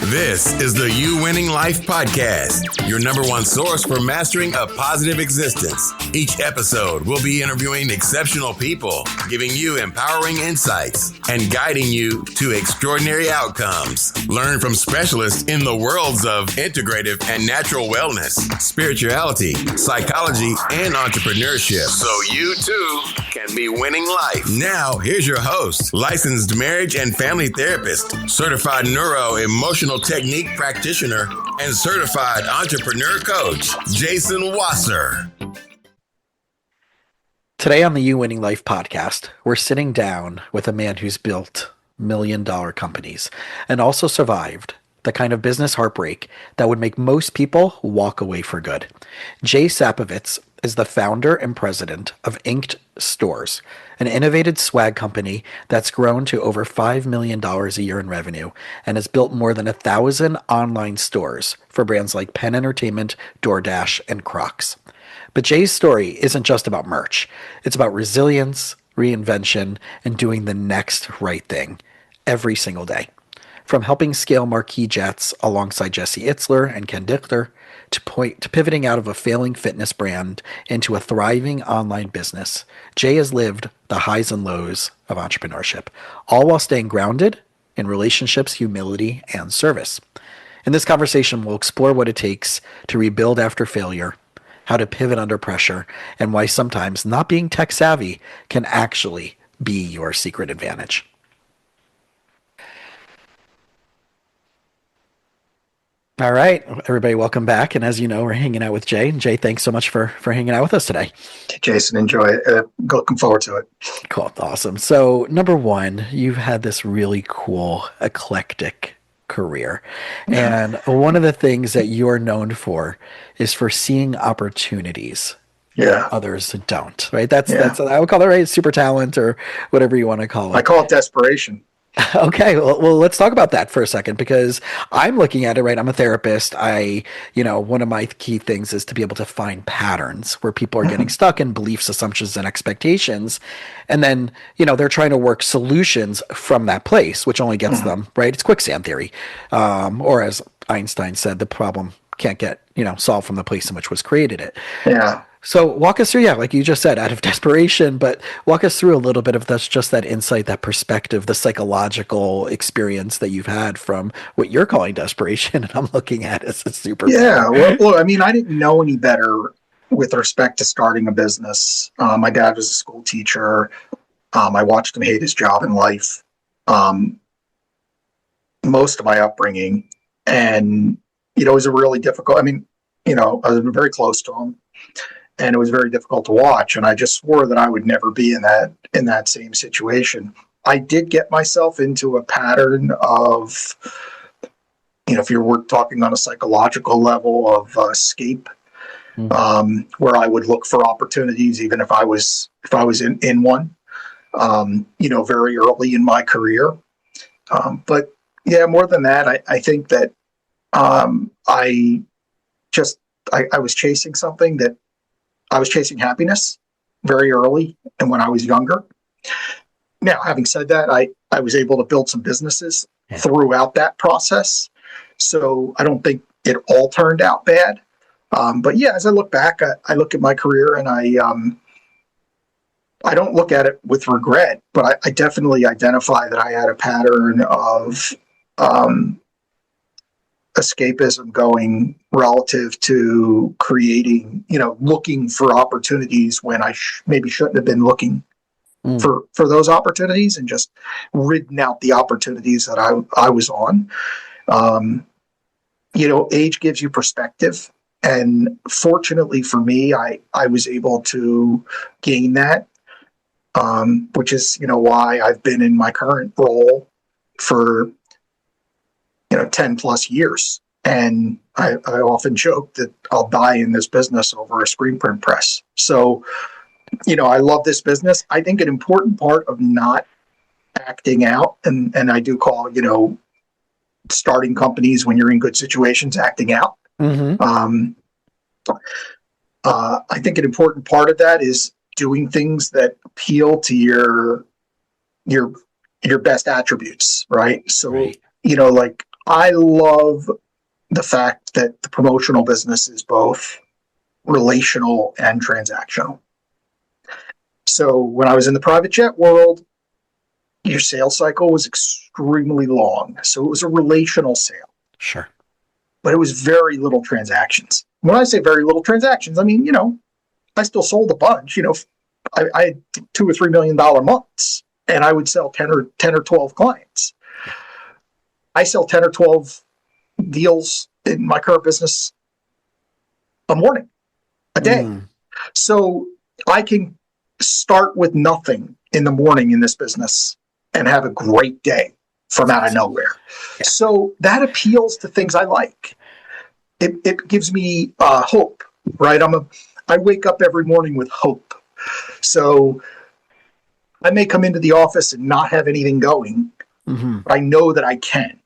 This is the You Winning Life Podcast, your number one source for mastering a positive existence. Each episode will be interviewing exceptional people, giving you empowering insights, and guiding you to extraordinary outcomes. Learn from specialists in the worlds of integrative and natural wellness, spirituality, psychology, and entrepreneurship, so you too can be winning life. Now, here's your host, licensed marriage and family therapist, certified neuro-emotional technique practitioner, and certified entrepreneur coach, Jason Wasser. Today on the You Winning Life podcast, we're sitting down with a man who's built million-dollar companies and also survived the kind of business heartbreak that would make most people walk away for good. Jay Sapovits is the founder and president of Inked Stores, an innovative swag company that's grown to over $5 million a year in revenue and has built more than 1,000 online stores for brands like Penn Entertainment, DoorDash, and Crocs. But Jay's story isn't just about merch. It's about resilience, reinvention, and doing the next right thing every single day. From helping scale marquee jets alongside Jesse Itzler and Ken Dichter, to pivoting out of a failing fitness brand into a thriving online business, Jay has lived the highs and lows of entrepreneurship, all while staying grounded in relationships, humility, and service. In this conversation, we'll explore what it takes to rebuild after failure, how to pivot under pressure, and why sometimes not being tech savvy can actually be your secret advantage. All right, everybody, welcome back. And as you know, we're hanging out with Jay. And Jay, thanks so much for hanging out with us today. Jason, enjoy it. Looking forward to it. Cool. Awesome. So number one, you've had this really cool, eclectic career. And one of the things that you're known for is for seeing opportunities that others don't, right? That's I would call it, right? Super talent or whatever you want to call it. I call it desperation. Okay, well, let's talk about that for a second, because I'm looking at it, right? I'm a therapist. One of my key things is to be able to find patterns where people are getting stuck in beliefs, assumptions, and expectations. And then, they're trying to work solutions from that place, which only gets them, right? It's quicksand theory. Or as Einstein said, the problem can't get, solved from the place in which was created it. Yeah. So walk us through, like you just said, out of desperation, but walk us through a little bit of that insight, that perspective, the psychological experience that you've had from what you're calling desperation, and I'm looking at as a super. Yeah, well, I didn't know any better with respect to starting a business. My dad was a school teacher. I watched him hate his job in life most of my upbringing, and it was a really difficult. I was very close to him. And it was very difficult to watch. And I just swore that I would never be in that same situation. I did get myself into a pattern of, if you're talking on a psychological level, of escape, where I would look for opportunities, even if I was in one, very early in my career. But yeah, more than that, I think that I was chasing something that I was chasing happiness very early and when I was younger. Now, having said that, I was able to build some businesses throughout that process. So I don't think it all turned out bad. But yeah, as I look back, I look at my career and I don't look at it with regret, but I definitely identify that I had a pattern of escapism going relative to creating, looking for opportunities when I maybe shouldn't have been looking for those opportunities, and just ridden out the opportunities that I was on. Age gives you perspective. And fortunately for me, I was able to gain that, which is, why I've been in my current role for 10 plus years. And I often joke that I'll die in this business over a screen print press. So, I love this business. I think an important part of not acting out, and I do call, starting companies when you're in good situations, acting out. I think an important part of that is doing things that appeal to your best attributes, right? So, like I love the fact that the promotional business is both relational and transactional. So when I was in the private jet world, your sales cycle was extremely long. So it was a relational sale. Sure. But it was very little transactions. When I say very little transactions, I mean, I still sold a bunch. I had $2 or $3 million months, and I would sell 10 or 12 clients. I sell 10 or 12 deals in my current business a morning, a day. So I can start with nothing in the morning in this business and have a great day from out of nowhere. Yeah. So that appeals to things I like. It gives me hope, right? I wake up every morning with hope. So I may come into the office and not have anything going, but I know that I can.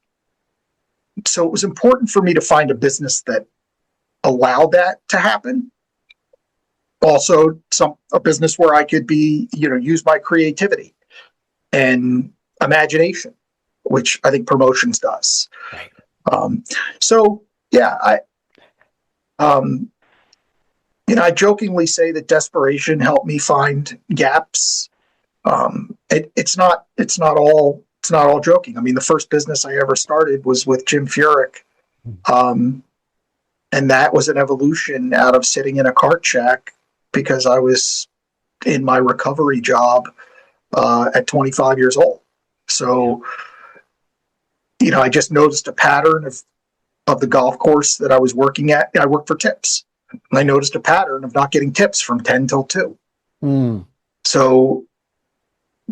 So it was important for me to find a business that allowed that to happen. Also, a business where I could use my creativity and imagination, which I think promotions does. Right. So yeah, I jokingly say that desperation helped me find gaps. It's not all joking. I mean, the first business I ever started was with Jim Furyk. And that was an evolution out of sitting in a cart shack because I was in my recovery job at 25 years old. So, I just noticed a pattern of the golf course that I was working at. I worked for tips. And I noticed a pattern of not getting tips from 10 till 2. So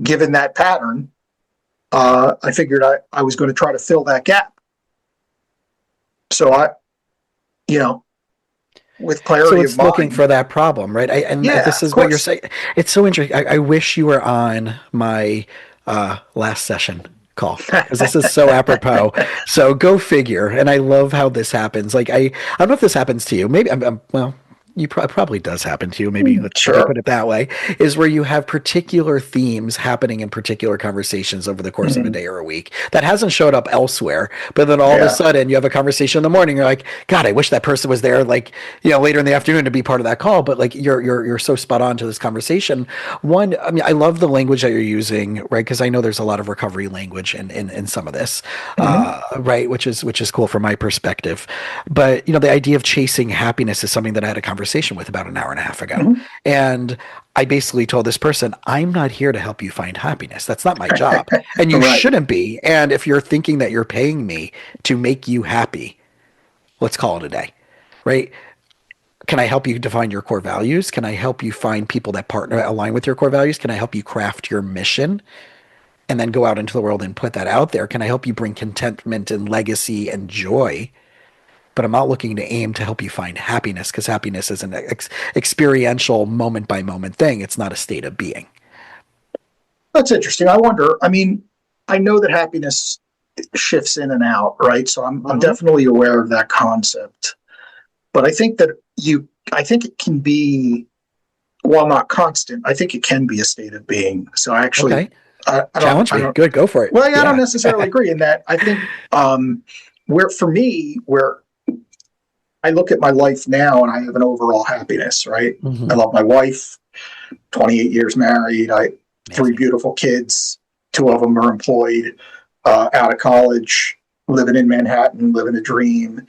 given that pattern, I figured I was going to try to fill that gap. So with clarity so it's of mind. looking for that problem, right? This is what you're saying. It's so interesting. I wish you were on my last session call because this is so apropos. So go figure. And I love how this happens. Like I don't know if this happens to you. Maybe you probably does happen to you. Maybe let's put it that way, is where you have particular themes happening in particular conversations over the course of a day or a week that hasn't showed up elsewhere. But then all of a sudden you have a conversation in the morning. You're like, God, I wish that person was there, later in the afternoon to be part of that call. But you're so spot on to this conversation. One, I mean, I love the language that you're using, right? Because I know there's a lot of recovery language in some of this, right? Which is cool from my perspective. But the idea of chasing happiness is something that I had a conversation with about an hour and a half ago. And I basically told this person, I'm not here to help you find happiness. That's not my job. And you shouldn't be. And if you're thinking that you're paying me to make you happy, let's call it a day, right? Can I help you define your core values? Can I help you find people that align with your core values? Can I help you craft your mission and then go out into the world and put that out there? Can I help you bring contentment and legacy and joy? But I'm not looking to aim to help you find happiness, because happiness is an experiential moment by moment thing. It's not a state of being. That's interesting. I wonder, I mean, I know that happiness shifts in and out, right? So I'm definitely aware of that concept. But I think that it can be, while not constant, I think it can be a state of being. So I actually, challenge me. Good, go for it. Well, I don't necessarily agree in that. I think where I look at my life now and I have an overall happiness, right? I love my wife, 28 years married. 3 beautiful kids. 2 of them are employed, out of college, living in Manhattan, living a dream.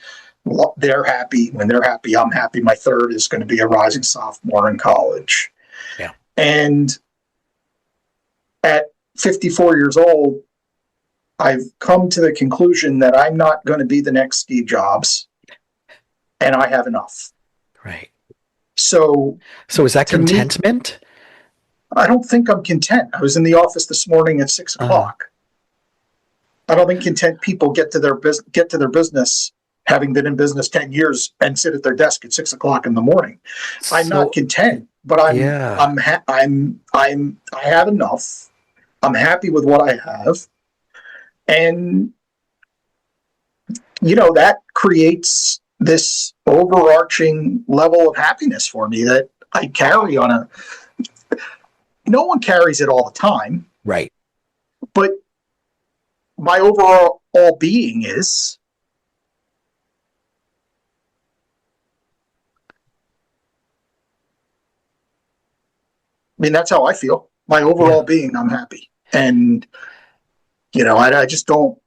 They're happy. When they're happy, I'm happy. My third is going to be a rising sophomore in college. Yeah. And at 54 years old, I've come to the conclusion that I'm not going to be the next Steve Jobs. And I have enough. Right. So is that contentment? I don't think I'm content. I was in the office this morning at 6 o'clock. I don't think content people get to their business having been in business 10 years and sit at their desk at 6 o'clock in the morning. I'm not content, but I have enough. I'm happy with what I have. And that creates this overarching level of happiness for me that I carry no one carries it all the time. Right. But my overall being is. I mean, that's how I feel. My overall being, I'm happy. And, I just don't,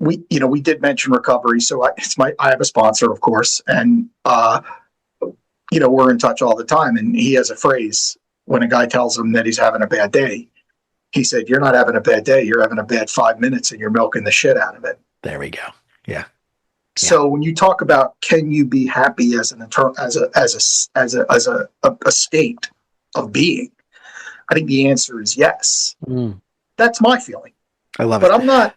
we did mention recovery. So I have a sponsor, of course, and, we're in touch all the time. And he has a phrase when a guy tells him that he's having a bad day. He said, "You're not having a bad day. You're having a bad 5 minutes and you're milking the shit out of it." There we go. Yeah. So when you talk about, can you be happy as a state of being, I think the answer is yes. That's my feeling. I love it. But I'm not.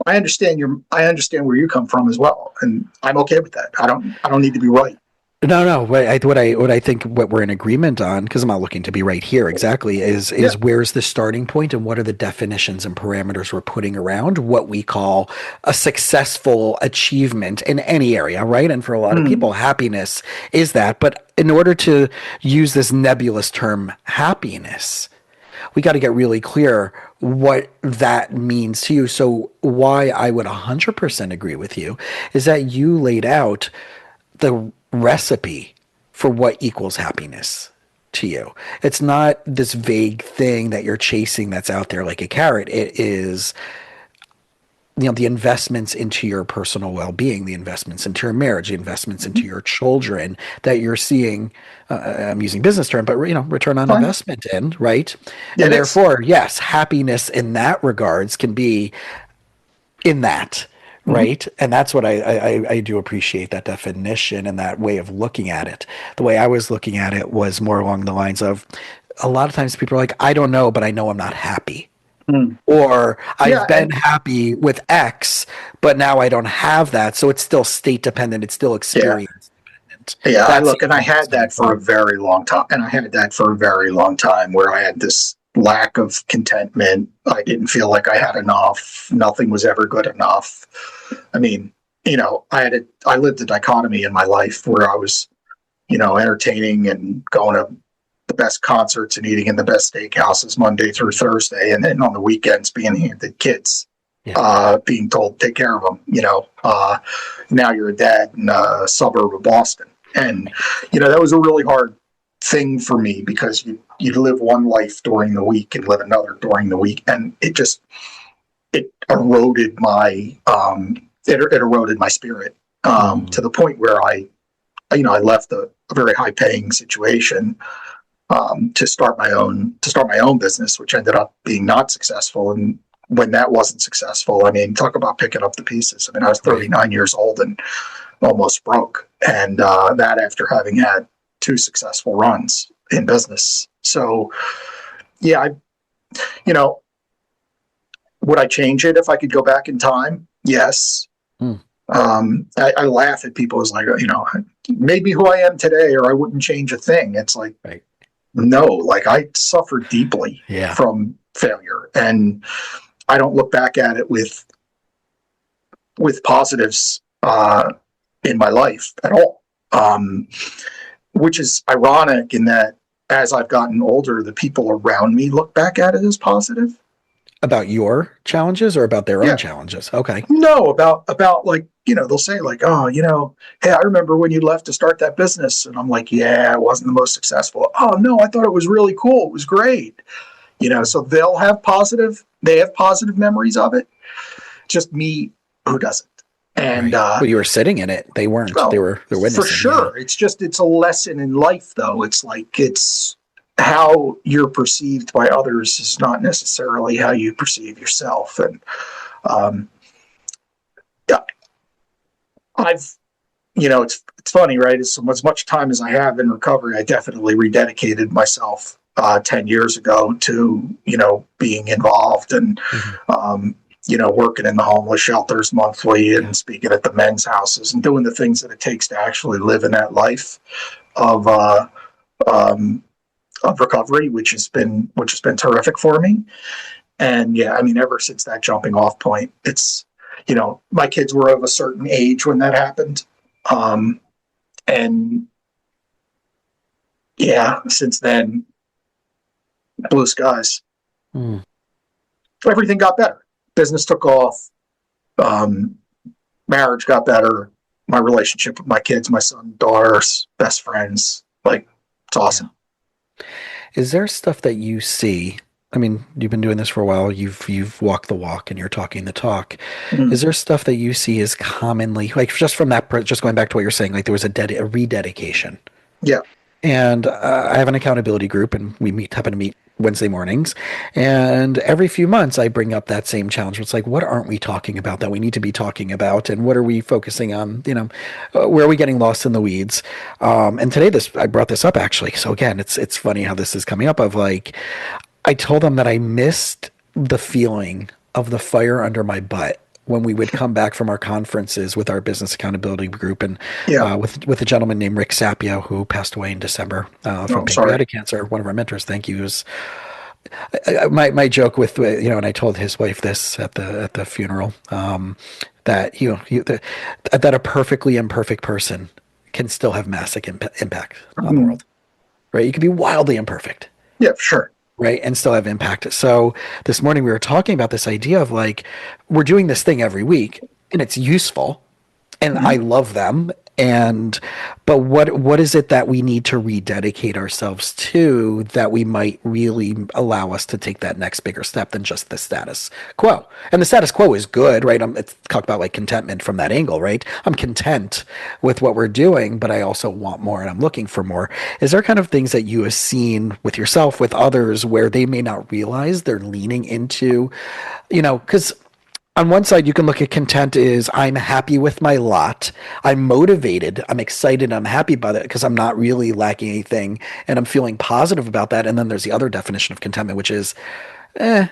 I understand where you come from as well, and I'm okay with that. I don't need to be right. No. What I think what we're in agreement on, because I'm not looking to be right here exactly, is where's the starting point and what are the definitions and parameters we're putting around what we call a successful achievement in any area, right? And for a lot of people, happiness is that. But in order to use this nebulous term, happiness, we got to get really clear what that means to you. So why I would 100% agree with you is that you laid out the recipe for what equals happiness to you. It's not this vague thing that you're chasing that's out there like a carrot. It is, the investments into your personal well-being, the investments into your marriage, the investments into your children that you're seeing, I'm using business term, but return on investment in, right? And therefore, yes, happiness in that regards can be in that. Right. And that's what I do appreciate, that definition and that way of looking at it. The way I was looking at it was more along the lines of, a lot of times people are like, I don't know, but I know I'm not happy. Or I've been happy with X, but now I don't have that. So it's still state dependent. It's still experience dependent. Yeah. I had that for a very long time. Where I had this lack of contentment. I didn't feel like I had enough. Nothing was ever good enough. I mean, I lived a dichotomy in my life where I was, entertaining and going to the best concerts and eating in the best steakhouses Monday through Thursday. And then on the weekends being handed kids, being told, take care of them, now you're a dad in a suburb of Boston. And, that was a really hard thing for me because you live one life during the week and live another during the week, and it eroded my eroded my spirit to the point where I left a very high paying situation to start my own business, which ended up being not successful. And when that wasn't successful, I mean, talk about picking up the pieces. I mean, I was 39 years old and almost broke, and that after having had 2 successful runs in business. So, would I change it if I could go back in time? Yes. I laugh at people as like, maybe who I am today, or I wouldn't change a thing. It's like, no, like I suffered deeply from failure, and I don't look back at it with positives in my life at all. Which is ironic in that as I've gotten older, the people around me look back at it as positive. About your challenges or about their own challenges? Okay. No, about like, they'll say like, oh, hey, I remember when you left to start that business. And I'm like, yeah, it wasn't the most successful. Oh no, I thought it was really cool. It was great. So they have positive memories of it. Just me who doesn't. And well, you were sitting in it. They weren't. Well, they're witnessing. For sure. It's a lesson in life, though. It's like it's how you're perceived by others is not necessarily how you perceive yourself. And I've, it's funny, right? As much time as I have in recovery, I definitely rededicated myself 10 years ago to being involved and. Working in the homeless shelters monthly and speaking at the men's houses and doing the things that it takes to actually live in that life of recovery, which has been terrific for me. And ever since that jumping off point, it's, my kids were of a certain age when that happened. And since then, blue skies. everything got better. Business took off. Marriage got better. My relationship with my kids, my son, daughters, best friends, like, it's awesome. Is there stuff that you see? I mean, you've been doing this for a while. You've walked the walk and you're talking the talk. Mm. Is there stuff that you see as commonly, like, just from that, just going back to what you're saying, like there was a rededication? Yeah. And I have an accountability group, and we happen to meet Wednesday mornings. And every few months, I bring up that same challenge. It's like, what aren't we talking about that we need to be talking about, and what are we focusing on? Where are we getting lost in the weeds? And today, I brought this up actually. So again, it's funny how this is coming up. Of like, I told them that I missed the feeling of the fire under my butt when we would come back from our conferences with our business accountability group, and with a gentleman named Rick Sapio, who passed away in December from pancreatic cancer. One of our mentors. Thank you. My joke with, and I told his wife this at the funeral, that that a perfectly imperfect person can still have massive impact on the world, right? You can be wildly imperfect. Yeah, for sure. Right, and still have impact. So this morning we were talking about this idea of like, we're doing this thing every week and it's useful and I love them. But what is it that we need to rededicate ourselves to that we might really allow us to take that next bigger step than just the status quo? And the status quo is good, right? It's talk about like contentment from that angle, right? I'm content with what we're doing, but I also want more and I'm looking for more. Is there kind of things that you have seen with yourself, with others, where they may not realize they're leaning into, because on one side, you can look at content is I'm happy with my lot. I'm motivated. I'm excited. I'm happy about it because I'm not really lacking anything and I'm feeling positive about that. And then there's the other definition of contentment, which is, I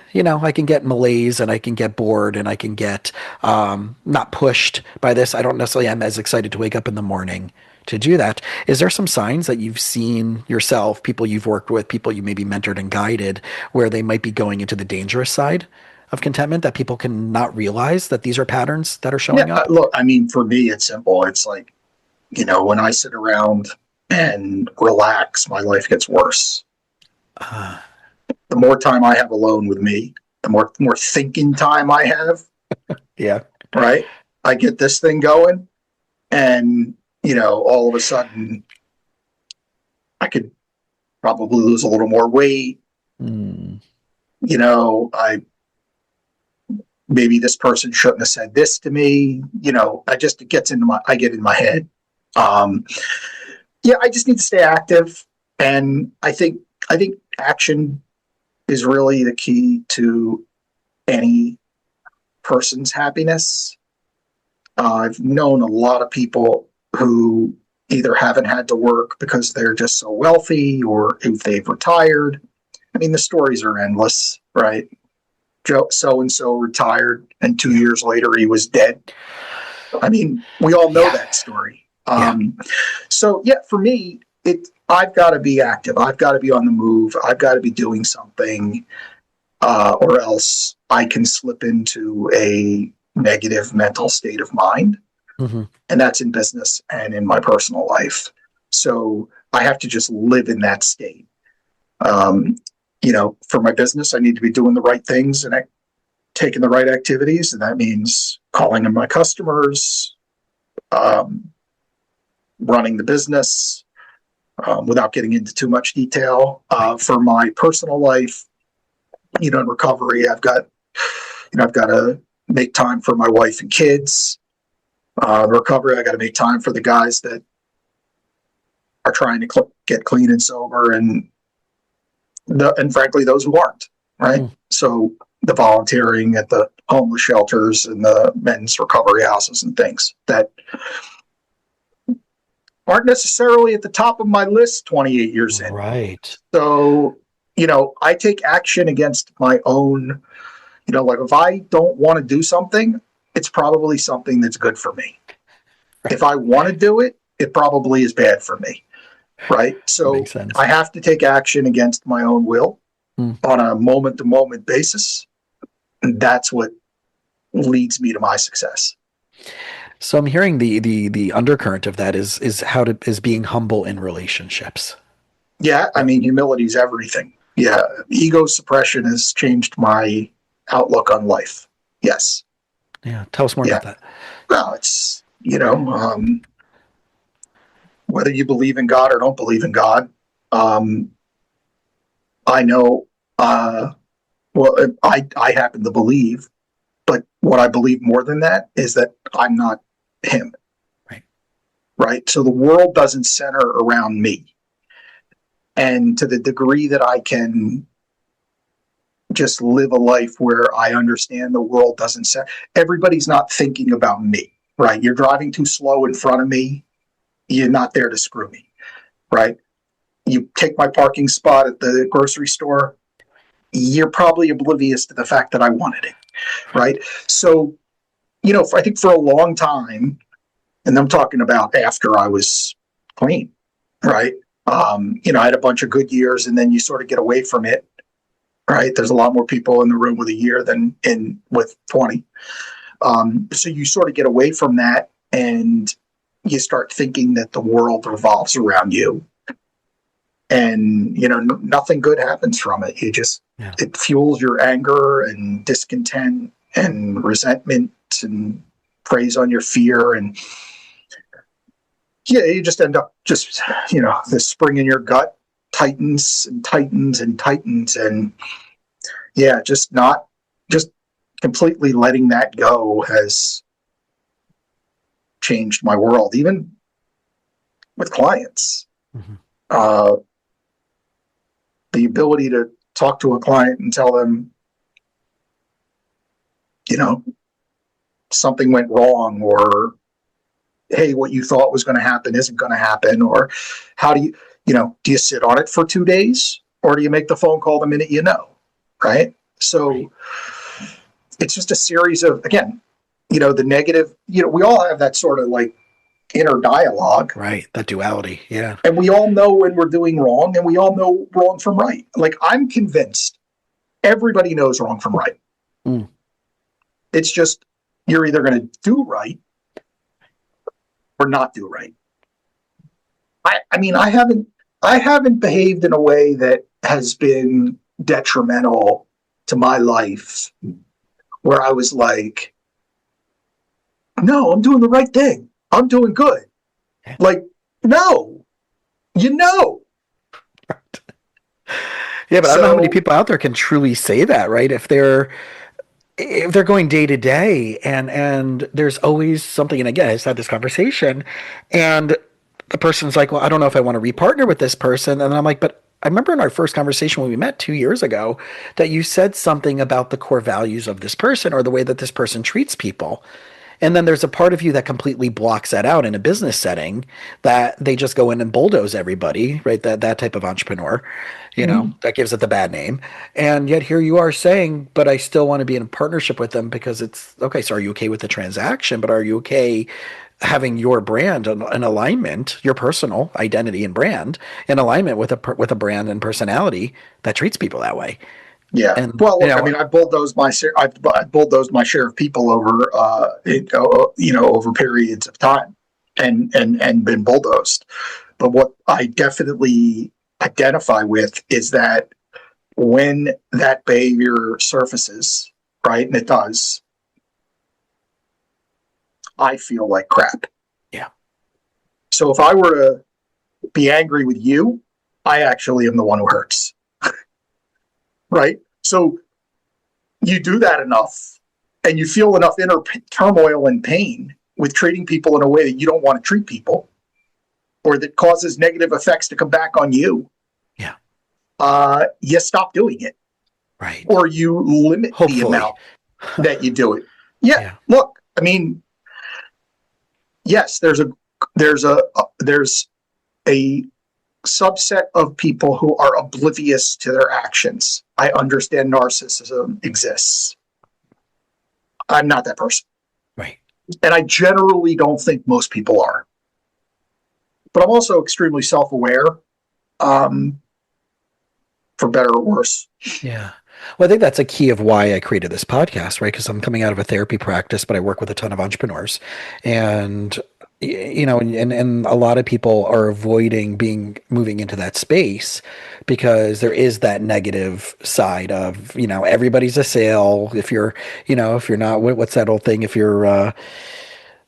can get malaise and I can get bored and I can get not pushed by this. I don't necessarily am as excited to wake up in the morning to do that. Is there some signs that you've seen yourself, people you've worked with, people you maybe mentored and guided, where they might be going into the dangerous side of contentment, that people can not realize that these are patterns that are showing up? Look, I mean, for me, it's simple. It's like, when I sit around and relax, my life gets worse. The more time I have alone with me, the more thinking time I have. Yeah. Right. I get this thing going, and all of a sudden, I could probably lose a little more weight. Maybe this person shouldn't have said this to me. I get in my head. I just need to stay active. And I think action is really the key to any person's happiness. I've known a lot of people who either haven't had to work because they're just so wealthy, or if they've retired. I mean, the stories are endless, right? So-and-so retired, and 2 years later he was dead. I mean, we all know that story. For me, I've got to be active. I've got to be on the move. I've got to be doing something, or else I can slip into a negative mental state of mind. And that's in business and in my personal life. So I have to just live in that state. For my business, I need to be doing the right things and taking the right activities. And that means calling on my customers, running the business, without getting into too much detail. For my personal life, in recovery, I've got to make time for my wife and kids. Recovery, I got to make time for the guys that are trying to get clean and sober, and frankly, those who aren't, right? So the volunteering at the homeless shelters and the men's recovery houses and things that aren't necessarily at the top of my list 28 years in. Right. So, I take action against my own, like if I don't want to do something, it's probably something that's good for me. Right. If I want to do it, it probably is bad for me. Right. So I have to take action against my own will on a moment to moment basis. And that's what leads me to my success. So I'm hearing the undercurrent of that is being humble in relationships. Yeah. I mean, humility is everything. Yeah. Ego suppression has changed my outlook on life. Yes. Yeah. Tell us more about that. Well, it's, whether you believe in God or don't believe in God, I know, I happen to believe, but what I believe more than that is that I'm not him. Right. So the world doesn't center around me. And to the degree that I can just live a life where I understand the world doesn't center, everybody's not thinking about me, right? You're driving too slow in front of me. You're not there to screw me, right? You take my parking spot at the grocery store. You're probably oblivious to the fact that I wanted it, right? So, I think for a long time, and I'm talking about after I was clean, right? I had a bunch of good years, and then you sort of get away from it, right? There's a lot more people in the room with a year than with 20. So you sort of get away from that, and you start thinking that the world revolves around you. And, nothing good happens from it. It fuels your anger and discontent and resentment and preys on your fear. And you just end up this spring in your gut tightens and tightens and tightens. And just completely letting that go has changed my world, even with clients. Mm-hmm. The ability to talk to a client and tell them, something went wrong, or, hey, what you thought was going to happen isn't going to happen, or how do you sit on it for 2 days, or do you make the phone call the minute you know, right? So it's just a series of, again, the negative, we all have that sort of like inner dialogue. Right. That duality. Yeah. And we all know when we're doing wrong, and we all know wrong from right. Like, I'm convinced everybody knows wrong from right. Mm. It's just, you're either going to do right or not do right. I haven't behaved in a way that has been detrimental to my life, where I was like, no, I'm doing the right thing. I'm doing good. Like, no, Yeah, but I don't know how many people out there can truly say that, right? If they're going day to day, and there's always something, and again, I just had this conversation, and the person's like, well, I don't know if I want to repartner with this person. And I'm like, but I remember in our first conversation when we met 2 years ago that you said something about the core values of this person, or the way that this person treats people. And then there's a part of you that completely blocks that out in a business setting, that they just go in and bulldoze everybody, right? That type of entrepreneur, that gives it the bad name. And yet here you are saying, but I still want to be in partnership with them, because it's okay. So are you okay with the transaction? But are you okay having your brand in alignment, your personal identity and brand in alignment with a brand and personality that treats people that way? Yeah. And, well, look, I bulldozed my share. I've bulldozed my share of people over, over periods of time, and been bulldozed. But what I definitely identify with is that when that behavior surfaces, right, and it does, I feel like crap. Yeah. So if I were to be angry with you, I actually am the one who hurts. Right? So you do that enough, and you feel enough inner turmoil and pain with treating people in a way that you don't want to treat people, or that causes negative effects to come back on you. Yeah. You stop doing it. Right. Or you limit the amount that you do it. Yeah. Look, yes, there's a subset of people who are oblivious to their actions. I understand narcissism exists. I'm not that person. Right. And I generally don't think most people are. But I'm also extremely self-aware, for better or worse. Yeah. Well, I think that's a key of why I created this podcast, right? Because I'm coming out of a therapy practice, but I work with a ton of entrepreneurs. And and a lot of people are avoiding moving into that space because there is that negative side of, everybody's a sale. If you're, if you're not, what's that old thing? If you're,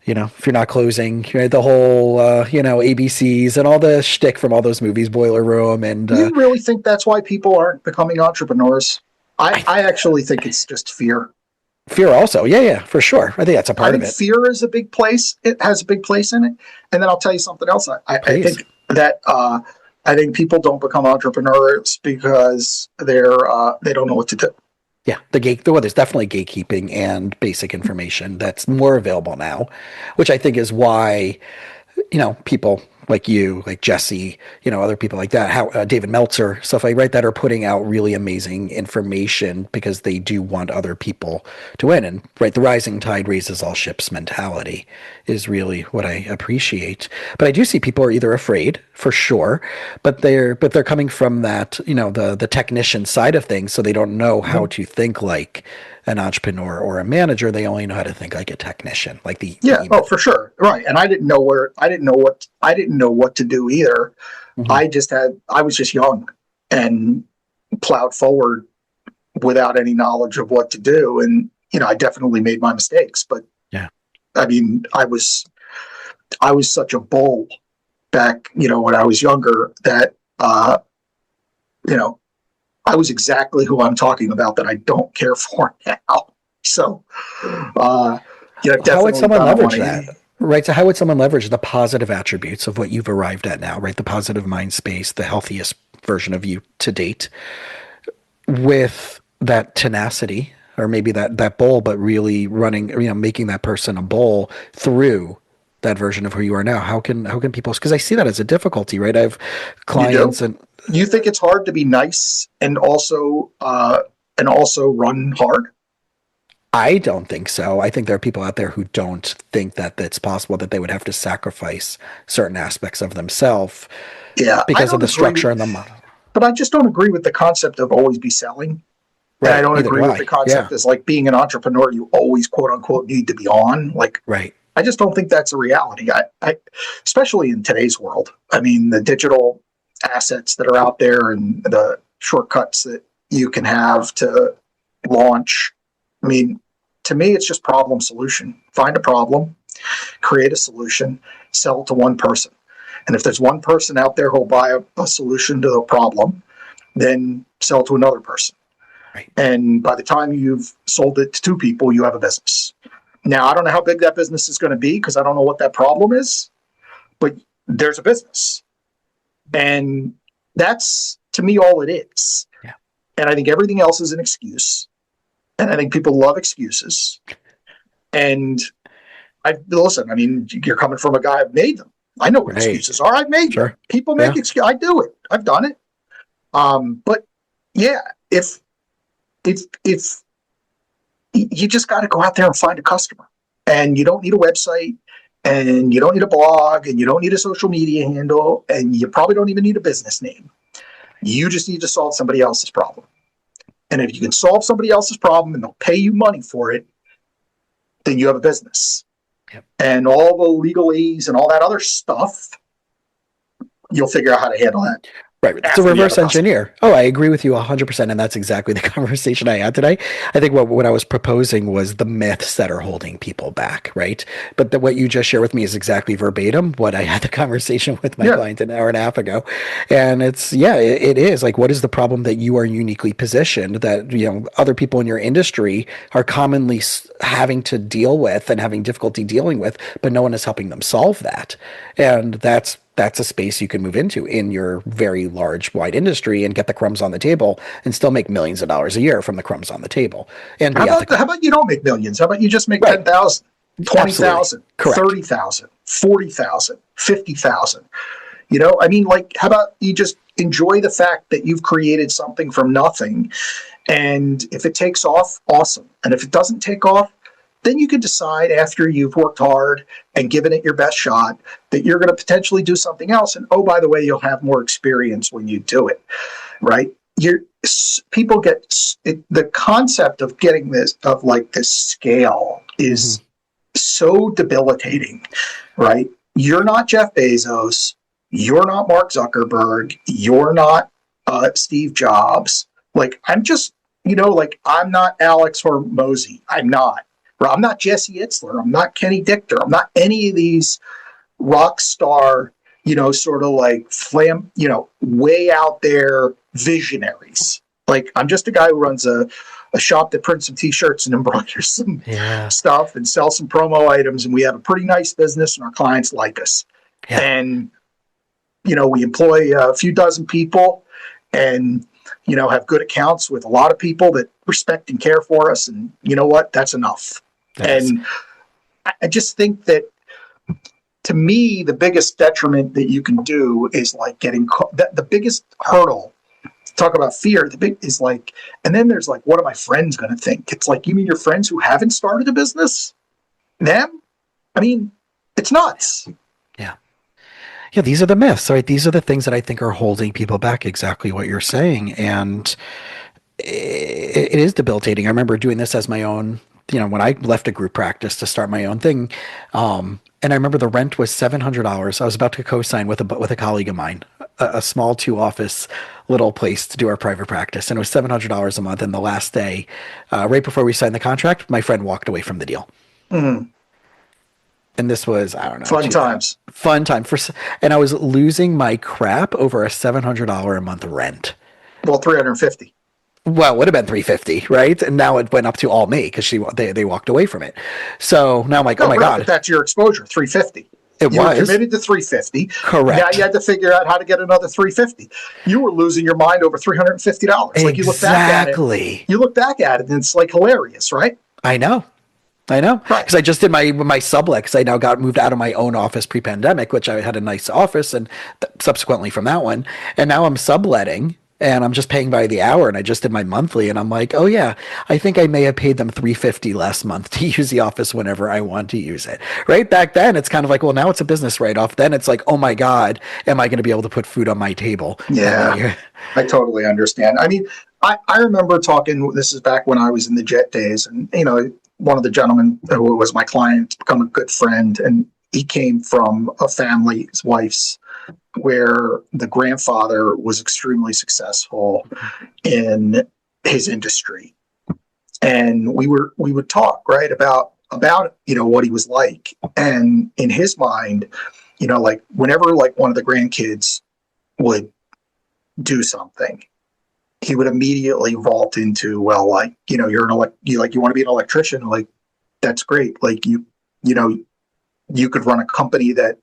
if you're not closing, right, the whole, ABCs and all the shtick from all those movies, Boiler Room. And Do you really think that's why people aren't becoming entrepreneurs? I actually think it's just fear. Fear also. Yeah, for sure. I think that's a part of it. Fear is a big place. It has a big place in it. And then I'll tell you something else. I think that I think people don't become entrepreneurs because they don't know what to do. Yeah, there's definitely gatekeeping and basic information that's more available now, which I think is why, people like you, like Jesse, other people like that, how David Meltzer, stuff like that are putting out really amazing information because they do want other people to win. And right, the rising tide raises all ships mentality is really what I appreciate. But I do see people are either afraid for sure, but they're coming from that, the technician side of things, so they don't know how to think like an entrepreneur or a manager. They only know how to think like a technician, like the oh, for sure, right. And I didn't know what to do either. Mm-hmm. I was just young and plowed forward without any knowledge of what to do, and I definitely made my mistakes. But yeah, I mean, I was such a bull back, when I was younger that I was exactly who I'm talking about that I don't care for now. So, how would someone leverage that? Right. So how would someone leverage the positive attributes of what you've arrived at now, right? The positive mind space, the healthiest version of you to date, with that tenacity, or maybe that bull, but really running, making that person a bull through that version of who you are now. How can people, because I see that as a difficulty, right? I have clients and you think it's hard to be nice and also run hard? I don't think so. I think there are people out there who don't think that it's possible, that they would have to sacrifice certain aspects of themselves because of the structure and the model. But I just don't agree with the concept of always be selling. Right. And I don't agree with the concept as like being an entrepreneur, you always quote unquote need to be on. Like, right. I just don't think that's a reality. I especially in today's world. I mean, the digital assets that are out there and the shortcuts that you can have to launch. I mean, to me, it's just problem solution. Find a problem, create a solution, sell to one person. And if there's one person out there who'll buy a solution to the problem, then sell to another person. Right. And by the time you've sold it to two people, you have a business. Now, I don't know how big that business is going to be because I don't know what that problem is, but there's a business. And that's, to me, all it is. Yeah. And I think everything else is an excuse. And I think people love excuses. And listen, I mean, you're coming from a guy who made them. I know what excuses are. I've made them. People make excuses. I do it. I've done it. But yeah, if you just got to go out there and find a customer, and you don't need a website, and you don't need a blog, and you don't need a social media handle, and you probably don't even need a business name. You just need to solve somebody else's problem. And if you can solve somebody else's problem and they'll pay you money for it, then you have a business. Yep. And all the legalese and all that other stuff, you'll figure out how to handle that. Right. It's a reverse engineer. Oh, I agree with you 100%. And that's exactly the conversation I had today. I think what I was proposing was the myths that are holding people back, right? But what you just shared with me is exactly verbatim what I had the conversation with my client an hour and a half ago. And it is like, what is the problem that you are uniquely positioned that, other people in your industry are commonly having to deal with and having difficulty dealing with, but no one is helping them solve that. And that's a space you can move into in your very large, wide industry and get the crumbs on the table and still make millions of dollars a year from the crumbs on the table. And how about you don't make millions? How about you just make 10,000, 20,000, 30,000, 40,000, 50,000? I mean, like, how about you just enjoy the fact that you've created something from nothing? And if it takes off, awesome. And if it doesn't take off, then you can decide after you've worked hard and given it your best shot that you're going to potentially do something else. And oh, by the way, you'll have more experience when you do it, right? People get the concept of getting this scale is so debilitating, right? you're not Jeff Bezos. You're not Mark Zuckerberg. You're not Steve Jobs. Like, I'm just, like, I'm not Alex Hormozy. I'm not. Or I'm not Jesse Itzler. I'm not Kenny Dichter. I'm not any of these rock star, sort of like way out there visionaries. Like, I'm just a guy who runs a shop that prints some t-shirts and embroiders some stuff and sells some promo items. And we have a pretty nice business and our clients like us. Yeah. And, we employ a few dozen people and, have good accounts with a lot of people that respect and care for us. And you know what? That's enough. And I just think that, to me, the biggest detriment that you can do is like getting the biggest hurdle. Talk about fear. The big is like, and then there's like, what are my friends going to think? It's like, you mean your friends who haven't started a business? Them? I mean, it's nuts. Yeah, these are the myths, right? These are the things that I think are holding people back, exactly what you're saying. And it is debilitating. I remember doing this as my own, when I left a group practice to start my own thing. And I remember the rent was $700. I was about to co-sign with a colleague of mine, a small 2-office little place to do our private practice. And it was $700 a month. And the last day, right before we signed the contract, my friend walked away from the deal. Mm. And this was, I don't know. Fun time. And I was losing my crap over a $700 a month rent. Well, $350. Well, it would have been $350, right? And now it went up to all me because they walked away from it. So now I'm like, oh my God. But that's your exposure, $350. You were committed to $350. Correct. Now you had to figure out how to get another $350. You were losing your mind over $350. Exactly. Like, you look back at it and it's like hilarious, right? I know. Because I just did my sublet, because I now got moved out of my own office pre-pandemic, which I had a nice office, and subsequently from that one. And now I'm subletting, and I'm just paying by the hour, and I just did my monthly, and I'm like, oh yeah, I think I may have paid them $350 last month to use the office whenever I want to use it. Right back then, it's kind of like, well, now it's a business write-off. Then it's like, oh my God, am I going to be able to put food on my table? Yeah, I totally understand. I mean, I remember talking, this is back when I was in the jet days, and, one of the gentlemen who was my client become a good friend, and he came from a family, his wife's, where the grandfather was extremely successful in his industry. And we would talk, right, about what he was like. And in his mind, like, whenever like one of the grandkids would do something, he would immediately vault into, well, like, you want to be an electrician, like, that's great. Like, you could run a company that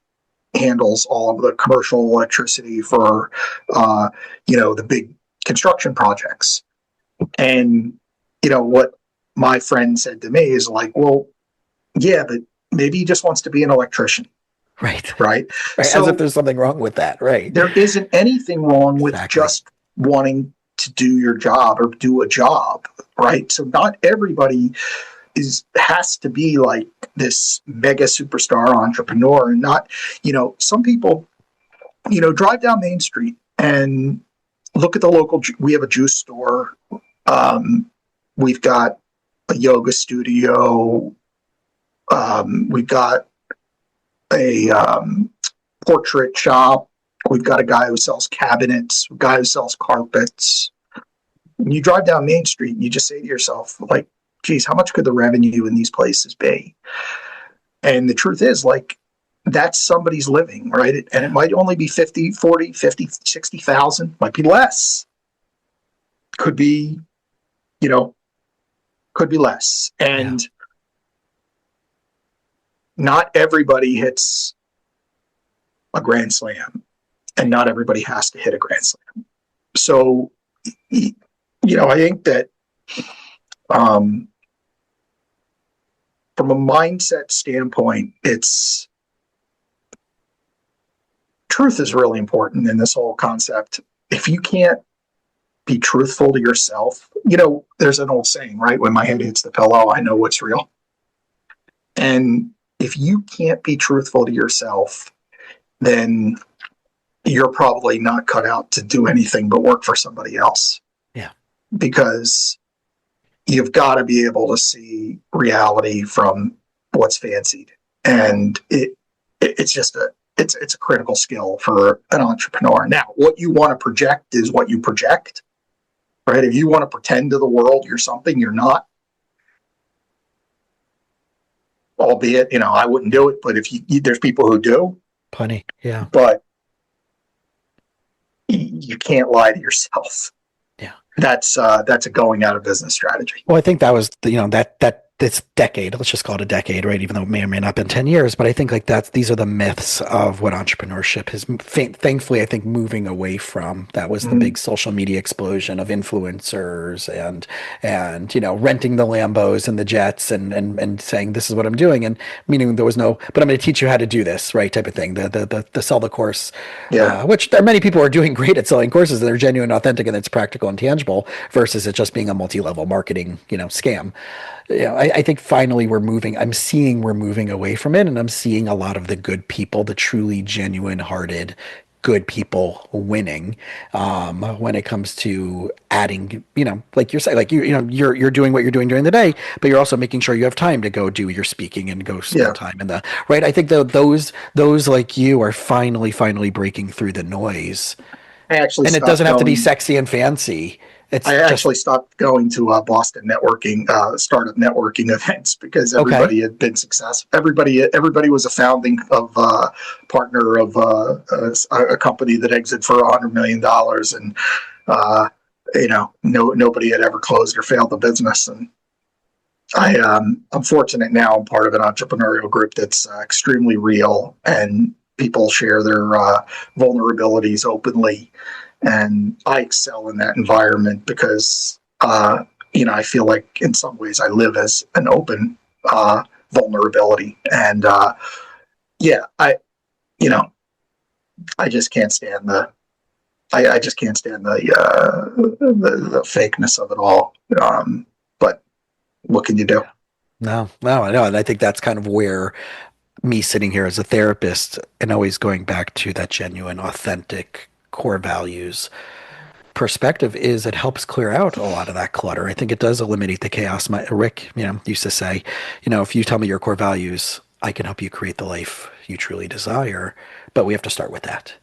handles all of the commercial electricity for, the big construction projects. And, what my friend said to me is like, well, yeah, but maybe he just wants to be an electrician. Right. So, as if there's something wrong with that. Right. There isn't anything wrong with just wanting to do your job or do a job, right? So not everybody has to be like this mega superstar entrepreneur, and not, some people, drive down Main Street and look at the local, we have a juice store. We've got a yoga studio. We've got a portrait shop. We've got a guy who sells cabinets, a guy who sells carpets. When you drive down Main Street, you just say to yourself, like, geez, how much could the revenue in these places be? And the truth is, like, that's somebody's living, right? And it might only be 50, 40, 50, 60,000, might be less. Could be, could be less. And not everybody hits a grand slam. And not everybody has to hit a grand slam. So, I think that from a mindset standpoint, truth is really important in this whole concept. If you can't be truthful to yourself, there's an old saying, right? When my head hits the pillow, I know what's real. And if you can't be truthful to yourself, then you're probably not cut out to do anything but work for somebody else. Yeah. Because you've got to be able to see reality from what's fancied. And it's just it's a critical skill for an entrepreneur. Now, what you want to project is what you project, right? If you want to pretend to the world you're something you're not, albeit, I wouldn't do it, but if there's people who do, Plenty. Yeah. but you can't lie to yourself. Yeah. That's a going out of business strategy. Well, I think that was, that this decade, let's just call it a decade, right? Even though it may or may not have been 10 years, but I think like these are the myths of what entrepreneurship is thankfully, I think, moving away from. That was the big social media explosion of influencers and, renting the Lambos and the jets and saying, this is what I'm doing. And meaning there was no, but I'm going to teach you how to do this, right? Type of thing. The sell the course, which there are many people who are doing great at selling courses, and they're genuine, authentic, and it's practical and tangible versus it just being a multi-level marketing, scam. I think finally we're moving away from it, and I'm seeing a lot of the good people, the truly genuine hearted good people winning when it comes to adding, like you're saying, like you're doing what you're doing during the day, but you're also making sure you have time to go do your speaking and go spend time in the right. I think those like you are finally breaking through the noise. It doesn't have to be sexy and fancy. I actually stopped going to Boston networking, startup networking events because everybody had been successful. Everybody was a founding of partner of a company that exited for $100 million, and nobody had ever closed or failed the business. And I'm fortunate now. I'm part of an entrepreneurial group that's extremely real, and people share their vulnerabilities openly. And I excel in that environment because, I feel like in some ways I live as an open vulnerability. And, I just can't stand the fakeness of it all. But what can you do? No, I know. And I think that's kind of where me sitting here as a therapist and always going back to that genuine, authentic core values perspective is it helps clear out a lot of that clutter. I think it does eliminate the chaos. Rick, used to say, if you tell me your core values, I can help you create the life you truly desire. But we have to start with that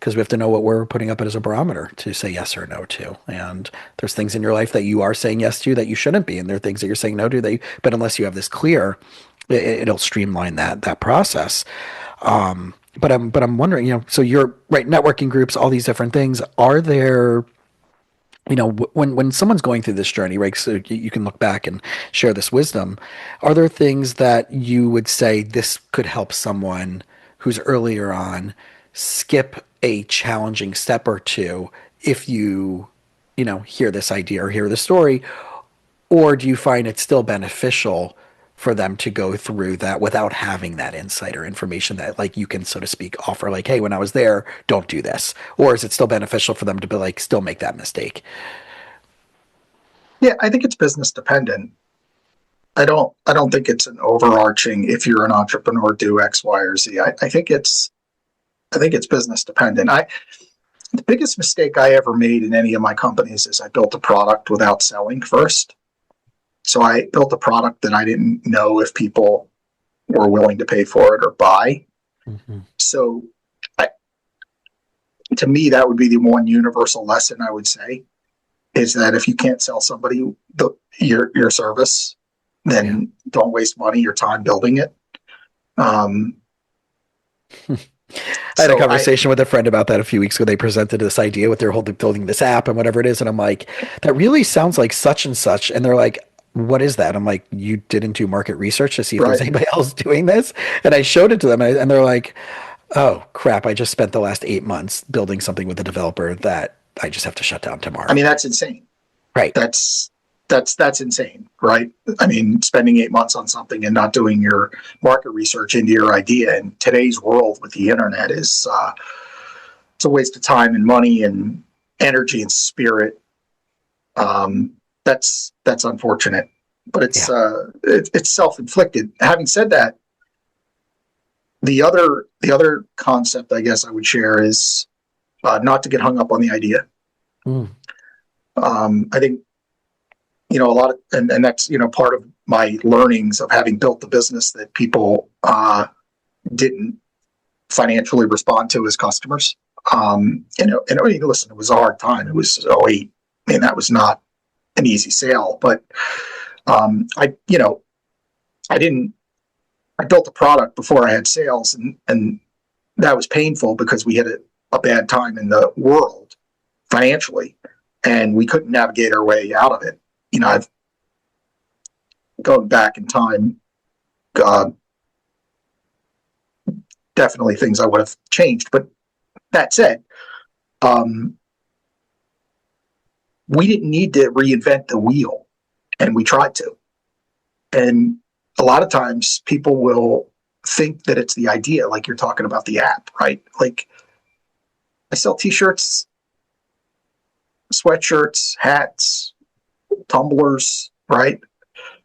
because we have to know what we're putting up as a barometer to say yes or no to. And there's things in your life that you are saying yes to that you shouldn't be. And there are things that you're saying no to but unless you have this clear, it'll streamline that process. But I'm wondering, so you're right, networking groups, all these different things. Are there, when someone's going through this journey, right? So you can look back and share this wisdom. Are there things that you would say this could help someone who's earlier on skip a challenging step or two if you hear this idea or hear the story, or do you find it still beneficial for them to go through that without having that insight or information that like you can, so to speak, offer like, hey, when I was there, don't do this? Or is it still beneficial for them to be like, still make that mistake? Yeah, I think it's business dependent. I don't think it's an overarching, if you're an entrepreneur, do X, Y, or Z. I think it's business dependent. The biggest mistake I ever made in any of my companies is I built a product without selling first. So I built a product that I didn't know if people were willing to pay for it or buy. Mm-hmm. So to me, that would be the one universal lesson I would say is that if you can't sell somebody your service, then don't waste money or time building it. I had a conversation with a friend about that a few weeks ago. They presented this idea with their whole building this app and whatever it is. And I'm like, that really sounds like such and such. And they're like, what is that? I'm like, you didn't do market research to see if there's anybody else doing this? And I showed it to them and they're like, oh crap, I just spent the last 8 months building something with a developer that I just have to shut down tomorrow. I mean, that's insane. Right. That's insane, right? I mean, spending 8 months on something and not doing your market research into your idea in today's world with the internet is it's a waste of time and money and energy and spirit. That's unfortunate, but it's self-inflicted. Having said that, the other concept I guess I would share is not to get hung up on the idea. I think a lot of, and that's part of my learnings of having built the business that people didn't financially respond to as customers. And I mean, listen, it was a hard time. It was '08. I mean, that was not an easy sale, but I built a product before I had sales, and that was painful because we had a bad time in the world financially, and we couldn't navigate our way out of it. I've gone back in time, definitely things I would have changed. But that said, we didn't need to reinvent the wheel, and we tried to. And a lot of times people will think that it's the idea, like you're talking about the app, right? Like, I sell t-shirts, sweatshirts, hats, tumblers, right?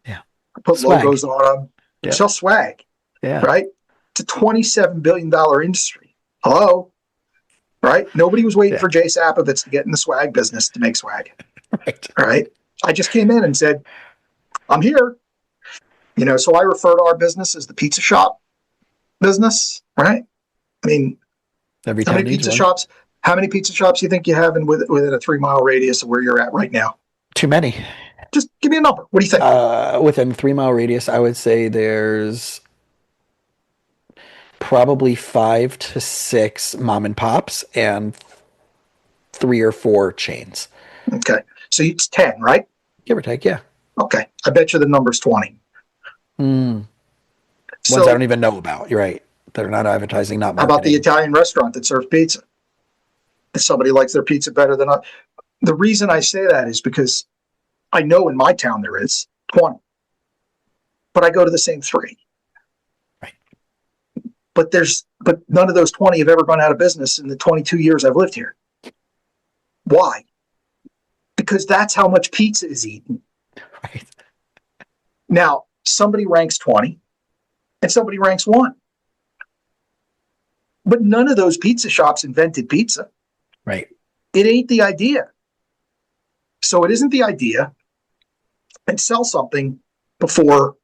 Yeah. I put swag. logos on them. Yeah. Sell swag, Yeah. right? It's a $27 billion industry. Hello? Right? Nobody was waiting for Jay Sapovits to get in the swag business to make swag. Right? I just came in and said, I'm here. So I refer to our business as the pizza shop business, right? I mean, how many pizza shops do you think you have within a 3-mile radius of where you're at right now? Too many. Just give me a number. What do you think? Within 3-mile radius, I would say there's probably 5 to 6 mom and pops and 3 or 4 chains. Okay. So it's 10, right? Give or take, yeah. Okay. I bet you the number's 20. Ones I don't even know about. You're right. They're not advertising, not marketing. How about the Italian restaurant that serves pizza? If somebody likes their pizza better than us. The reason I say that is because I know in my town there is 20. But I go to the same 3. Right. But none of those 20 have ever gone out of business in the 22 years I've lived here. Why? Because that's how much pizza is eaten. Right. Now, somebody ranks 20 and somebody ranks 1. But none of those pizza shops invented pizza. Right. It ain't the idea. So it isn't the idea. And sell something before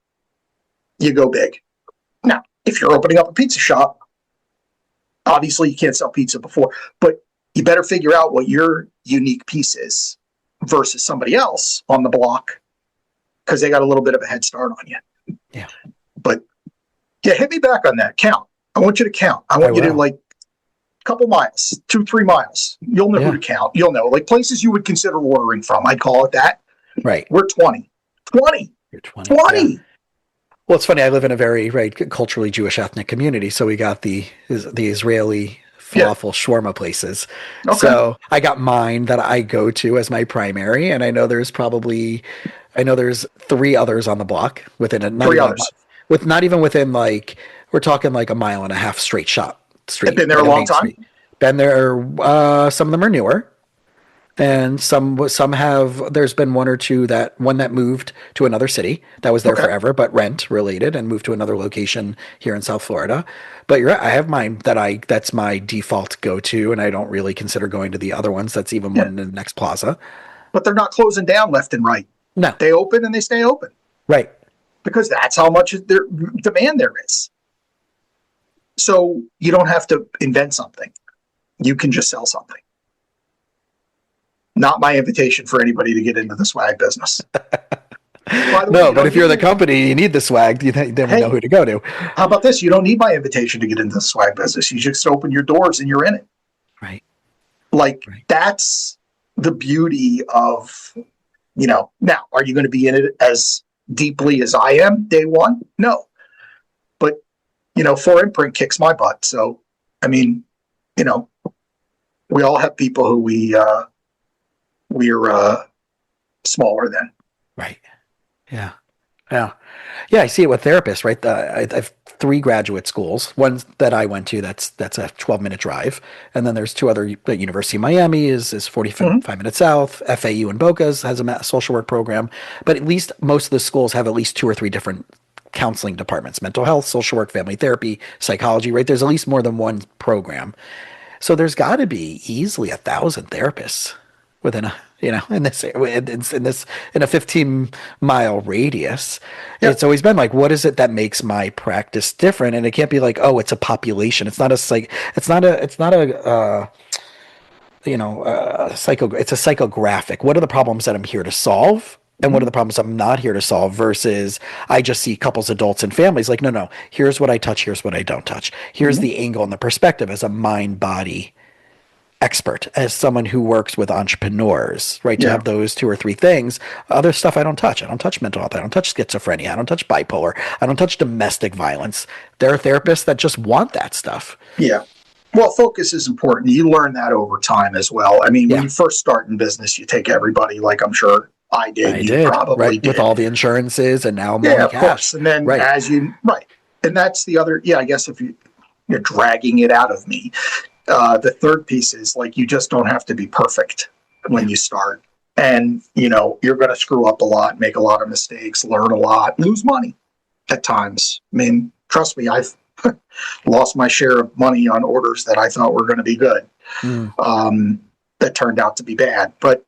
you go big. Now, if you're opening up a pizza shop, obviously you can't sell pizza before, but you better figure out what your unique piece is versus somebody else on the block, because they got a little bit of a head start on you. Yeah. But hit me back on that. Count. I want you to count. I want you to, like, a couple miles, 2-3 miles. You'll know who to count. You'll know, like, places you would consider ordering from. I'd call it that. Right. We're 20. 20. You're 20. 20. Yeah. Well, it's funny. I live in a very culturally Jewish ethnic community, so we got the Israeli falafel shawarma places. Okay. So I got mine that I go to as my primary, and I know there's 3 others on the block within a 3 others. With not even within, like, we're talking like a mile and a half straight shot. They've been there a long time. Been there. Some of them are newer. And some have, there's been 1 or 2 one that moved to another city that was there forever, but rent related, and moved to another location here in South Florida. But you're right, I have mine that's my default go-to, and I don't really consider going to the other ones. That's even one in the next plaza. But they're not closing down left and right. No. They open and they stay open. Right. Because that's how much demand there is. So you don't have to invent something. You can just sell something. Not my invitation for anybody to get into the swag business. No, but if you're the company, you need the swag, you never know who to go to. How about this? You don't need my invitation to get into the swag business. You just open your doors and you're in it. Right. That's the beauty of, now, are you going to be in it as deeply as I am day one? No. But, 4imprint kicks my butt. So, I mean, we all have people who we're smaller than. Right. Yeah. Yeah. Yeah. I see it with therapists, right? I have 3 graduate schools. One that I went to, that's a 12-minute drive. And then there's 2 other, University of Miami is 45 minutes south. FAU in Bocas has a social work program. But at least most of the schools have at least 2 or 3 different counseling departments: mental health, social work, family therapy, psychology, right? There's at least more than one program. So there's got to be easily 1,000 therapists within in a 15-mile radius. Yeah. It's always been like, what is it that makes my practice different? And it can't be like, oh, it's a population. It's not a it's a psychographic. What are the problems that I'm here to solve? And what are the problems I'm not here to solve versus I just see couples, adults, and families like, no, here's what I touch, here's what I don't touch. Here's the angle and the perspective as a mind body expert, as someone who works with entrepreneurs, right? To have those 2 or 3 things. Other stuff I don't touch. I don't touch mental health. I don't touch schizophrenia. I don't touch bipolar. I don't touch domestic violence. There are therapists that just want that stuff. Yeah. Well, focus is important. You learn that over time as well. I mean, when you first start in business, you take everybody, like I'm sure I did. Probably did. With all the insurances and now money cash. Of course. And then and that's the other, I guess if you're dragging it out of me, the third piece is like, you just don't have to be perfect when you start. And, you're going to screw up a lot, make a lot of mistakes, learn a lot, lose money at times. I mean, trust me, I've lost my share of money on orders that I thought were going to be good. That turned out to be bad. But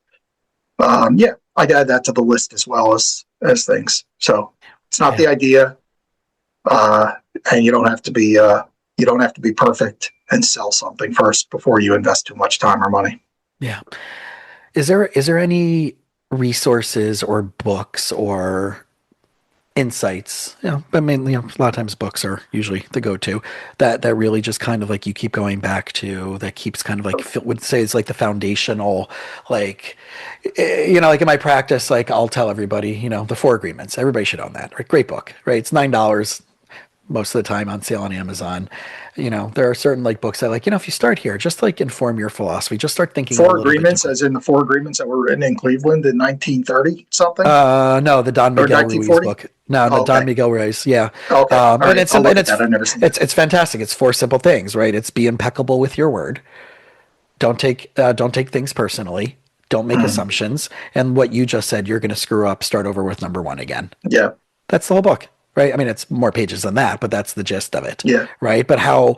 I'd add that to the list as well as things. So it's not the idea. And you don't have to be perfect and sell something first before you invest too much time or money. Yeah. Is there any resources or books or insights? A lot of times books are usually the go-to that really just kind of like you keep going back to, that keeps kind of like, would say it's like the foundational, like, like in my practice, like I'll tell everybody, the 4 Agreements, everybody should own that, right? Great book, right? It's $9 most of the time on sale on Amazon. There are certain like books that like, if you start here, just like inform your philosophy, just start thinking. 4 Agreements, as in the 4 Agreements that were written in Cleveland in 1930 something. No, the Don Miguel Ruiz book. No, Don Miguel Ruiz. Yeah. Okay. And it's fantastic. It's 4 simple things, right? It's be impeccable with your word. Don't take things personally. Don't make assumptions. And what you just said, you're going to screw up. Start over with number 1 again. Yeah. That's the whole book. Right. I mean, it's more pages than that, but that's the gist of it. Yeah. Right. But how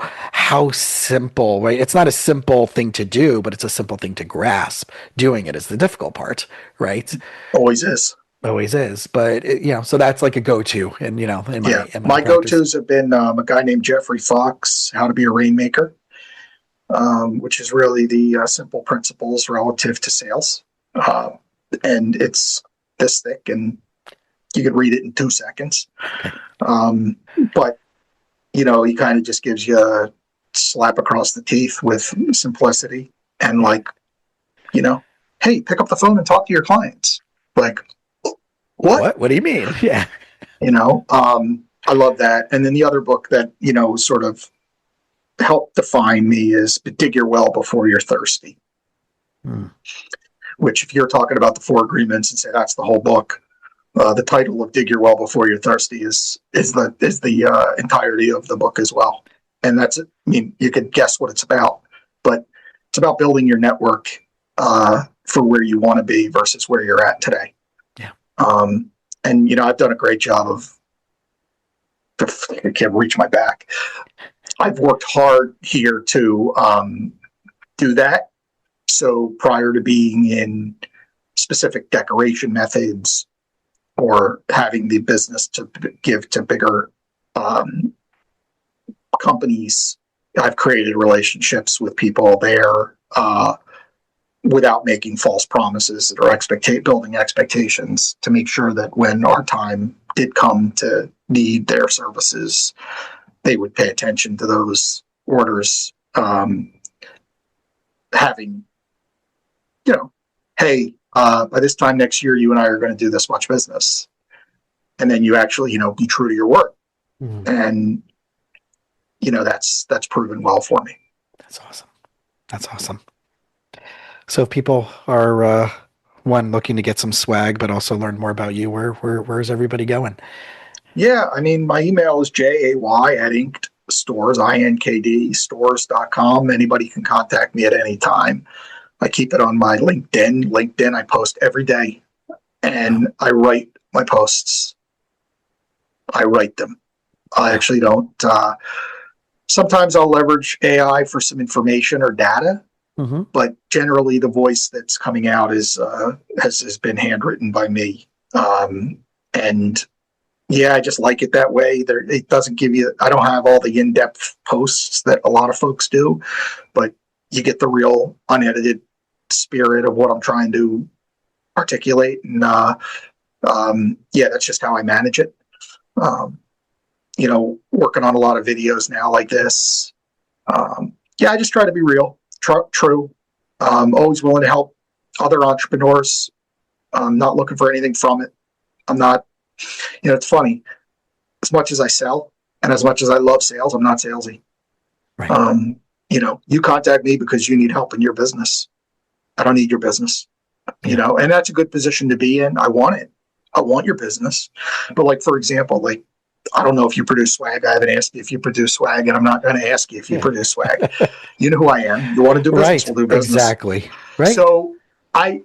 simple, right? It's not a simple thing to do, but it's a simple thing to grasp. Doing it is the difficult part. Right. Always is. But so that's like a go-to. And, in my go-tos have been a guy named Jeffrey Fox, How to Be a Rainmaker, which is really the simple principles relative to sales. And it's this thick and you could read it in 2 seconds. But, he kind of just gives you a slap across the teeth with simplicity and like, hey, pick up the phone and talk to your clients. Like, what? What do you mean? Yeah. I love that. And then the other book that, sort of helped define me is Dig Your Well Before You're Thirsty. Which if you're talking about the 4 Agreements and say that's the whole book, the title of Dig Your Well Before You're Thirsty is the entirety of the book as well. And that's it. I mean, you can guess what it's about, but it's about building your network for where you want to be versus where you're at today. Yeah. And I've done a great job of. I can't reach my back. I've worked hard here to do that. So prior to being in specific decoration methods or having the business to give to bigger companies, I've created relationships with people there without making false promises or building expectations to make sure that when our time did come to need their services, they would pay attention to those orders, having, hey, by this time next year, you and I are going to do this much business. And then you actually, be true to your word. Mm-hmm. And, that's proven well for me. That's awesome. So if people are, looking to get some swag, but also learn more about you, where's everybody going? Yeah. I mean, my email is jay@inkedstores.com. Anybody can contact me at any time. I keep it on my LinkedIn. LinkedIn, I post every day, and I write my posts. I write them. I actually don't. Sometimes I'll leverage AI for some information or data, but generally the voice that's coming out has been handwritten by me. And yeah, I just like it that way. It doesn't give you, I don't have all the in-depth posts that a lot of folks do, but you get the real unedited spirit of what I'm trying to articulate. And yeah, that's just how I manage it. Working on a lot of videos now like this. Yeah, I just try to be real, true. Always willing to help other entrepreneurs. I'm not looking for anything from it. I'm not, it's funny. As much as I sell and as much as I love sales, I'm not salesy. Right. You contact me because you need help in your business. I don't need your business, and that's a good position to be in. I want it. I want your business. But like, for example, like, I don't know if you produce swag. I haven't asked you if you produce swag, and I'm not going to ask you if you produce swag. You know who I am. You want to do business, we'll do business. Exactly. Right. So I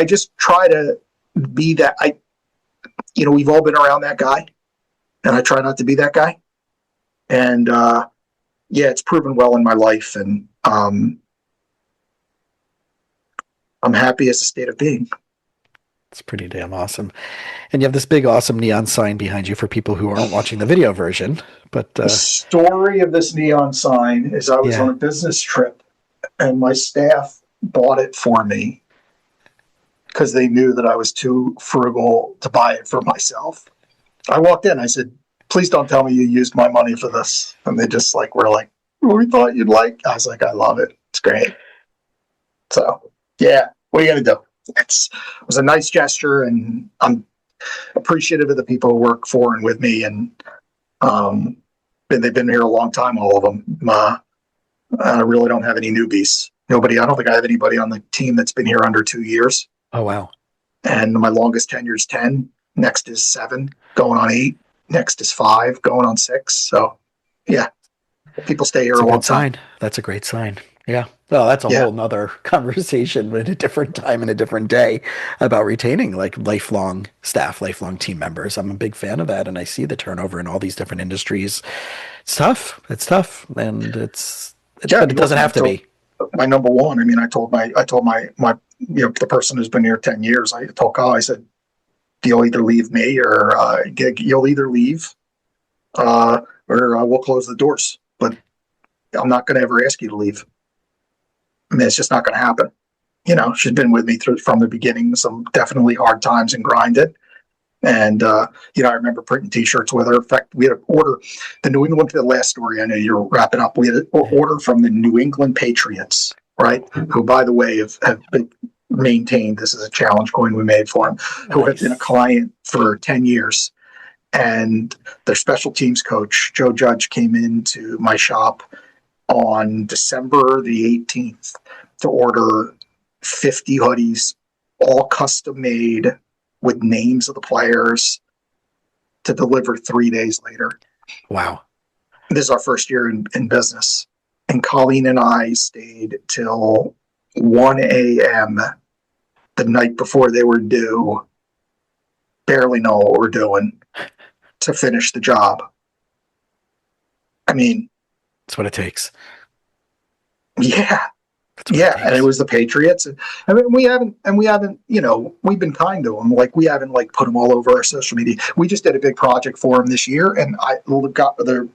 just try to be that. We've all been around that guy, and I try not to be that guy. And yeah, it's proven well in my life, and I'm happy as a state of being. It's pretty damn awesome. And you have this big, awesome neon sign behind you for people who aren't watching the video version. But the story of this neon sign is I was on a business trip, and my staff bought it for me because they knew that I was too frugal to buy it for myself. I walked in, I said, please don't tell me you used my money for this. And they just were like, we thought you'd like. I was like, I love it. It's great. So yeah, what are you going to do? It was a nice gesture, and I'm appreciative of the people who work for and with me. And they've been here a long time, all of them. I really don't have any newbies. I don't think I have anybody on the team that's been here under 2 years. Oh, wow. And my longest tenure is 10. Next is 7, going on 8. Next is 5, going on 6. So, yeah, people stay here a long time. That's a great sign. Yeah. Well, that's a whole nother conversation at a different time and a different day about retaining lifelong staff, lifelong team members. I'm a big fan of that. And I see the turnover in all these different industries. It's tough. And but it doesn't have to be. My number one, I told my the person who's been here 10 years, I told Kyle, I said, you'll either leave me or you'll either leave or we'll close the doors. But I'm not going to ever ask you to leave. It's just not going to happen. She's been with me from the beginning, some definitely hard times and grinded. And, I remember printing T-shirts with her. In fact, we had an order, the last story, I know you're wrapping up. We had an order from the New England Patriots, right? Who, by the way, have been maintained, this is a challenge coin we made for them, who have been a client for 10 years. And their special teams coach, Joe Judge, came into my shop on December the 18th to order 50 hoodies, all custom made with names of the players, to deliver 3 days later. Wow. This is our first year in business. And Colleen and I stayed till 1 a.m. the night before they were due, barely know what we're doing, to finish the job. That's what it takes. Yeah. And it was the Patriots. We haven't, we've been kind to them. We haven't put them all over our social media. We just did a big project for them this year, and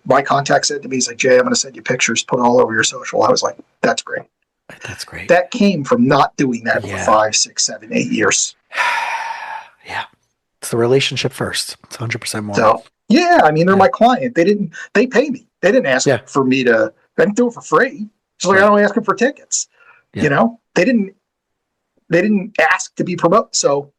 my contact said to me, he's like, Jay, I'm going to send you pictures, put it all over your social. I was like, that's great. That's great. That came from not doing that for 5, 6, 7, 8 years. Yeah. It's the relationship first. It's 100% more. So, they're my client. They pay me. They didn't ask for me to, I didn't do it for free. Just I don't ask them for tickets. Yeah. They didn't ask to be promoted. So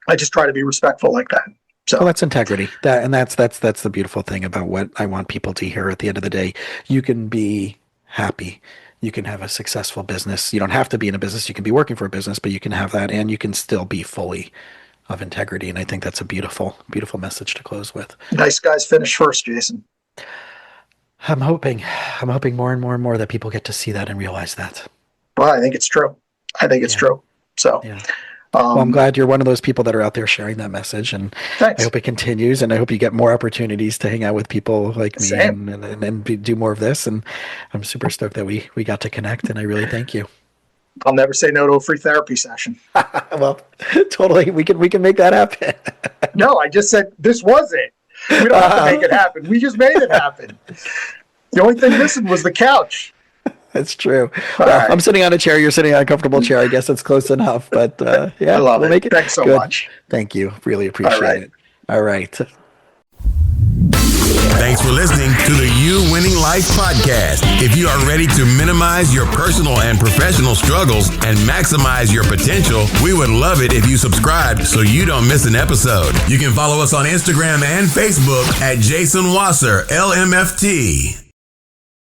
I just try to be respectful like that. So that's integrity. That's the beautiful thing about what I want people to hear at the end of the day. You can be happy. You can have a successful business. You don't have to be in a business. You can be working for a business, but you can have that, and you can still be fully of integrity. And I think that's a beautiful, beautiful message to close with. Nice guys finish first, Jason. I'm hoping more and more and more that people get to see that and realize that. Well, I think it's true. True. So, well, I'm glad you're one of those people that are out there sharing that message, and thanks. I hope it continues, and I hope you get more opportunities to hang out with people like me and do more of this. And I'm super stoked that we got to connect, and I really thank you. I'll never say no to a free therapy session. Well, totally. We can make that happen. No, I just said this was it. We don't have to make it happen. We just made it happen. The only thing missing was the couch. That's true. Well, right. I'm sitting on a chair. You're sitting on a comfortable chair. I guess that's close enough. But yeah, I love it. Make it. Thanks so much. Thank you. Really appreciate it. All right. Thanks for listening to the You Winning Life podcast. If you are ready to minimize your personal and professional struggles and maximize your potential, we would love it if you subscribe so you don't miss an episode. You can follow us on Instagram and Facebook at Jason Wasser, LMFT.